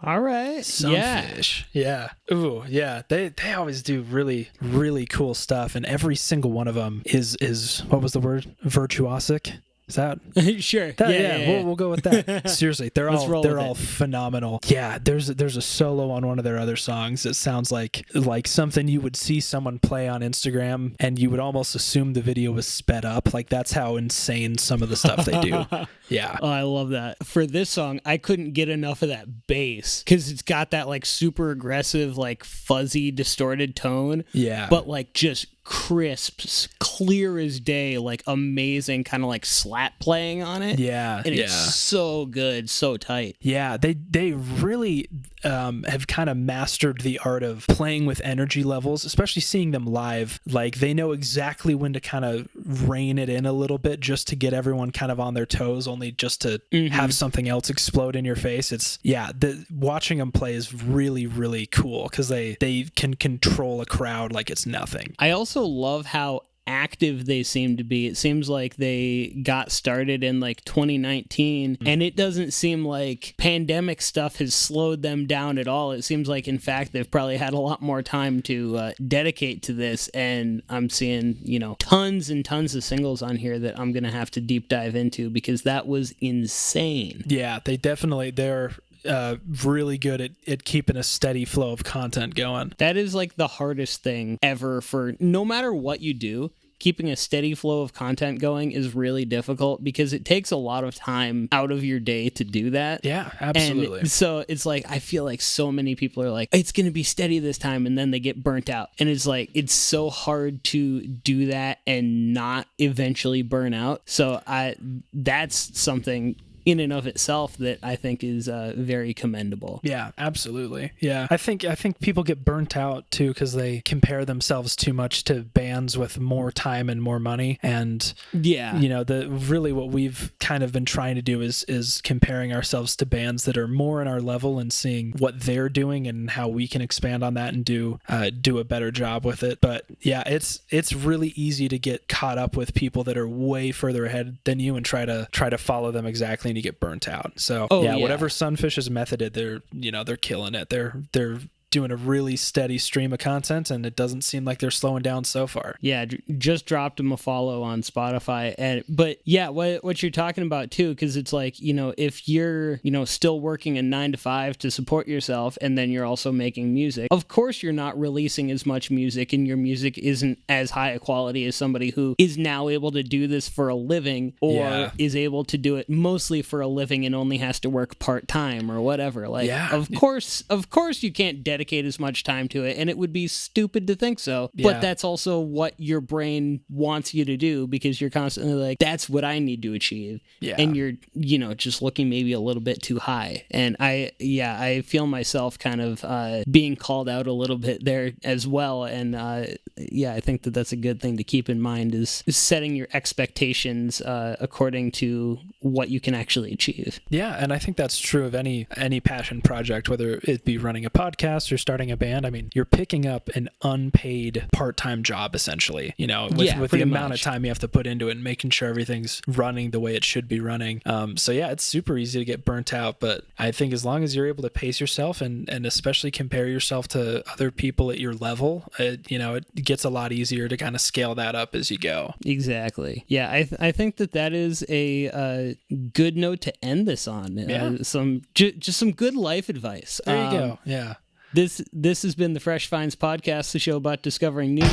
All right. Sunfish. Yeah. Ooh, yeah. They always do really, really cool stuff, and every single one of them is what was the word? Virtuosic. Is that Sure? yeah. We'll go with that. Seriously, they're all phenomenal. Yeah, there's a solo on one of their other songs that sounds like something you would see someone play on Instagram, and you would almost assume the video was sped up. Like, that's how insane some of the stuff they do. Yeah. Oh, I love that. For this song, I couldn't get enough of that bass because it's got that like super aggressive, like fuzzy, distorted tone. Yeah. But like just crisp, clear as day, like amazing kind of like slap playing on it. Yeah. And it's so good, so tight. Yeah, they really have kind of mastered the art of playing with energy levels, especially seeing them live. Like, they know exactly when to kind of rein it in a little bit just to get everyone kind of on their toes, only just to have something else explode in your face. Watching them play is really, really cool because they can control a crowd like it's nothing. I also love how active they seem to be. It seems like they got started in like 2019, and it doesn't seem like pandemic stuff has slowed them down at all. It seems like, in fact, they've probably had a lot more time to dedicate to this, and I'm seeing, tons and tons of singles on here that I'm gonna have to deep dive into because that was insane. Yeah, they're really good at keeping a steady flow of content going. That is like the hardest thing ever for no matter what you do. Keeping a steady flow of content going is really difficult because it takes a lot of time out of your day to do that. Yeah, absolutely. And so it's like, I feel like so many people are like, it's going to be steady this time, and then they get burnt out. And it's like, it's so hard to do that and not eventually burn out. So that's something in and of itself that I think is very commendable. Yeah, absolutely. Yeah, I think people get burnt out too because they compare themselves too much to bands with more time and more money. And really what we've kind of been trying to do is comparing ourselves to bands that are more in our level and seeing what they're doing and how we can expand on that and do a better job with it. But yeah, it's really easy to get caught up with people that are way further ahead than you and try to follow them exactly, and you get burnt out. So whatever Sunfish's method, they're killing it. They're doing a really steady stream of content, and it doesn't seem like they're slowing down so far. Yeah, just dropped them a follow on Spotify. But yeah, what you're talking about too, because it's like, if you're, still working a 9-to-5 to support yourself, and then you're also making music, of course you're not releasing as much music, and your music isn't as high a quality as somebody who is now able to do this for a living, or is able to do it mostly for a living and only has to work part-time or whatever. Like, of course you can't dedicate as much time to it, and it would be stupid to think so, but that's also what your brain wants you to do because you're constantly like, that's what I need to achieve, and you're just looking maybe a little bit too high. And I feel myself kind of being called out a little bit there as well. And I think that's a good thing to keep in mind is setting your expectations according to what you can actually achieve. Yeah, and I think that's true of any passion project, whether it be running a podcast or starting a band. I mean, you're picking up an unpaid part-time job, essentially, with the amount of time you have to put into it and making sure everything's running the way it should be running. So yeah, it's super easy to get burnt out, but I think as long as you're able to pace yourself and especially compare yourself to other people at your level, it gets a lot easier to kind of scale that up as you go. Exactly. Yeah, I think that is a good note to end this on. Just some good life advice. There you go. Yeah. This has been the Fresh Finds Podcast, the show about discovering new